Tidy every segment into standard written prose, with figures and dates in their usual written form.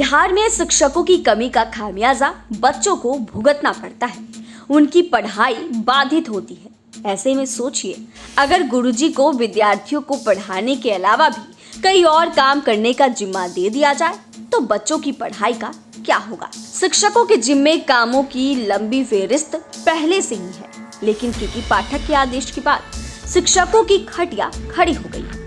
बिहार में शिक्षकों की कमी का खामियाजा बच्चों को भुगतना पड़ता है। उनकी पढ़ाई बाधित होती है। ऐसे में सोचिए, अगर गुरुजी को विद्यार्थियों को पढ़ाने के अलावा भी कई और काम करने का जिम्मा दे दिया जाए तो बच्चों की पढ़ाई का क्या होगा। शिक्षकों के जिम्मे कामों की लंबी फेहरिस्त पहले से ही है, लेकिन के पाठक के आदेश के बाद शिक्षकों की खटिया खड़ी हो गई है।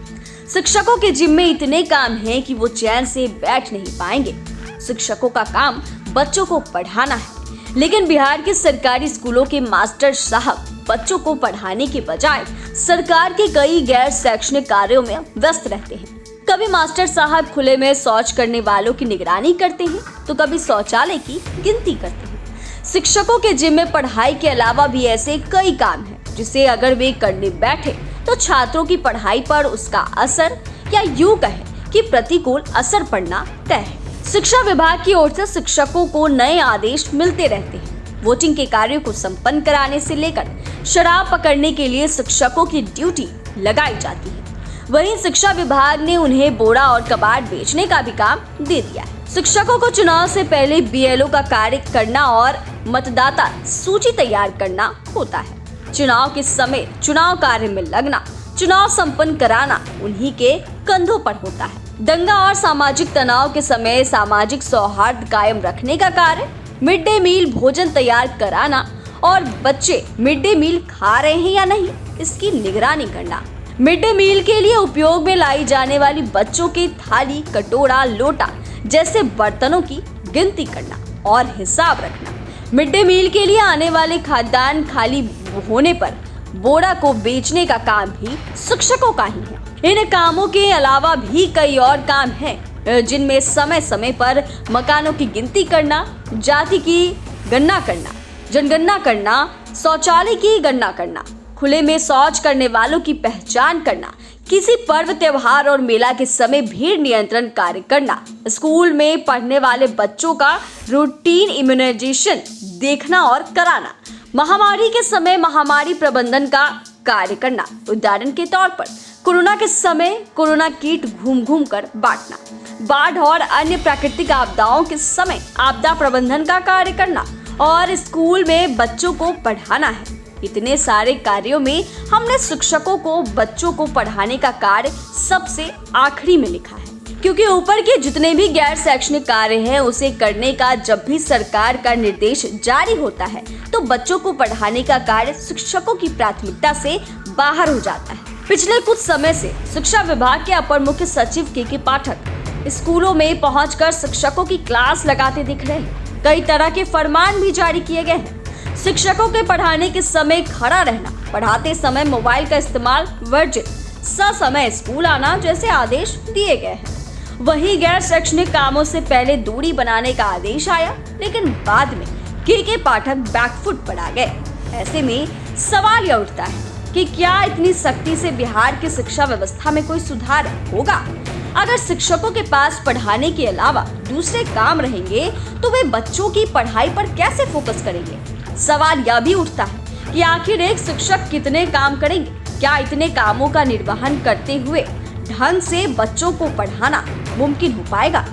शिक्षकों के जिम्मे इतने काम हैं कि वो चैन से बैठ नहीं पाएंगे। शिक्षकों का काम बच्चों को पढ़ाना है, लेकिन बिहार के सरकारी स्कूलों के मास्टर साहब बच्चों को पढ़ाने के बजाय सरकार के कई गैर शैक्षणिक कार्यों में व्यस्त रहते हैं। कभी मास्टर साहब खुले में शौच करने वालों की निगरानी करते हैं तो कभी शौचालय की गिनती करते हैं। शिक्षकों के जिम्मे पढ़ाई के अलावा भी ऐसे कई काम हैं जिसे अगर वे करने बैठे तो छात्रों की पढ़ाई पर उसका असर, या यूं कहें कि प्रतिकूल असर पड़ना तय है। शिक्षा विभाग की ओर से शिक्षकों को नए आदेश मिलते रहते हैं। वोटिंग के कार्यों को संपन्न कराने से लेकर शराब पकड़ने के लिए शिक्षकों की ड्यूटी लगाई जाती है। वहीं शिक्षा विभाग ने उन्हें बोरा और कबाड़ बेचने का भी काम दे दिया है। शिक्षकों को चुनाव से पहले बीएलओ का कार्य करना और मतदाता सूची तैयार करना होता है। चुनाव के समय चुनाव कार्य में लगना, चुनाव संपन्न कराना उन्हीं के कंधों पर होता है। दंगा और सामाजिक तनाव के समय सामाजिक सौहार्द कायम रखने का कार्य, मिड डे मील भोजन तैयार कराना और बच्चे मिड डे मील खा रहे हैं या नहीं इसकी निगरानी करना, मिड डे मील के लिए उपयोग में लाई जाने वाली बच्चों की थाली, कटोरा, लोटा जैसे बर्तनों की गिनती करना और हिसाब रखना, मिड डे मील के लिए आने वाले खाद्यान्न खाली होने पर बोरा को बेचने का काम भी शिक्षकों का ही है। इन कामों के अलावा भी कई और काम हैं जिनमें समय समय पर मकानों की गिनती करना, जाति की गणना करना, जनगणना करना, शौचालय की गणना करना, खुले में शौच करने वालों की पहचान करना, किसी पर्व, त्योहार और मेला के समय भीड़ नियंत्रण कार्य करना, स्कूल में पढ़ने वाले बच्चों का रूटीन इम्यूनाइजेशन देखना और कराना, महामारी के समय महामारी प्रबंधन का कार्य करना। उदाहरण के तौर पर कोरोना के समय कोरोना किट घूम घूम कर बांटना, बाढ़ और अन्य प्राकृतिक आपदाओं के समय आपदा प्रबंधन का कार्य करना और स्कूल में बच्चों को पढ़ाना है। इतने सारे कार्यों में हमने शिक्षकों को बच्चों को पढ़ाने का कार्य सबसे आखिरी में लिखा है, क्योंकि ऊपर के जितने भी गैर शैक्षणिक कार्य हैं उसे करने का जब भी सरकार का निर्देश जारी होता है तो बच्चों को पढ़ाने का कार्य शिक्षकों की प्राथमिकता से बाहर हो जाता है। पिछले कुछ समय से शिक्षा विभाग के अपर मुख्य सचिव के पाठक स्कूलों में पहुंचकर शिक्षकों की क्लास लगाते दिख रहे हैं। कई तरह के फरमान भी जारी किए गए हैं। शिक्षकों के पढ़ाने के समय खड़ा रहना, पढ़ाते समय मोबाइल का इस्तेमाल वर्जित, ससमय स्कूल आना जैसे आदेश दिए गए हैं। वहीं गैर शैक्षणिक कामों से पहले दूरी बनाने का आदेश आया, लेकिन बाद में के पाठक बैकफुट पर आ गए। ऐसे में सवाल यह उठता है कि क्या इतनी सख्ती से बिहार की शिक्षा व्यवस्था में कोई सुधार होगा? अगर शिक्षकों के पास पढ़ाने के अलावा दूसरे काम रहेंगे तो वे बच्चों की पढ़ाई पर कैसे फोकस करेंगे? सवाल यह भी उठता है कि आखिर एक शिक्षक कितने काम करेंगे? क्या इतने कामों का निर्वहन करते हुए ढंग से बच्चों को पढ़ाना मुमकिन हो पाएगा?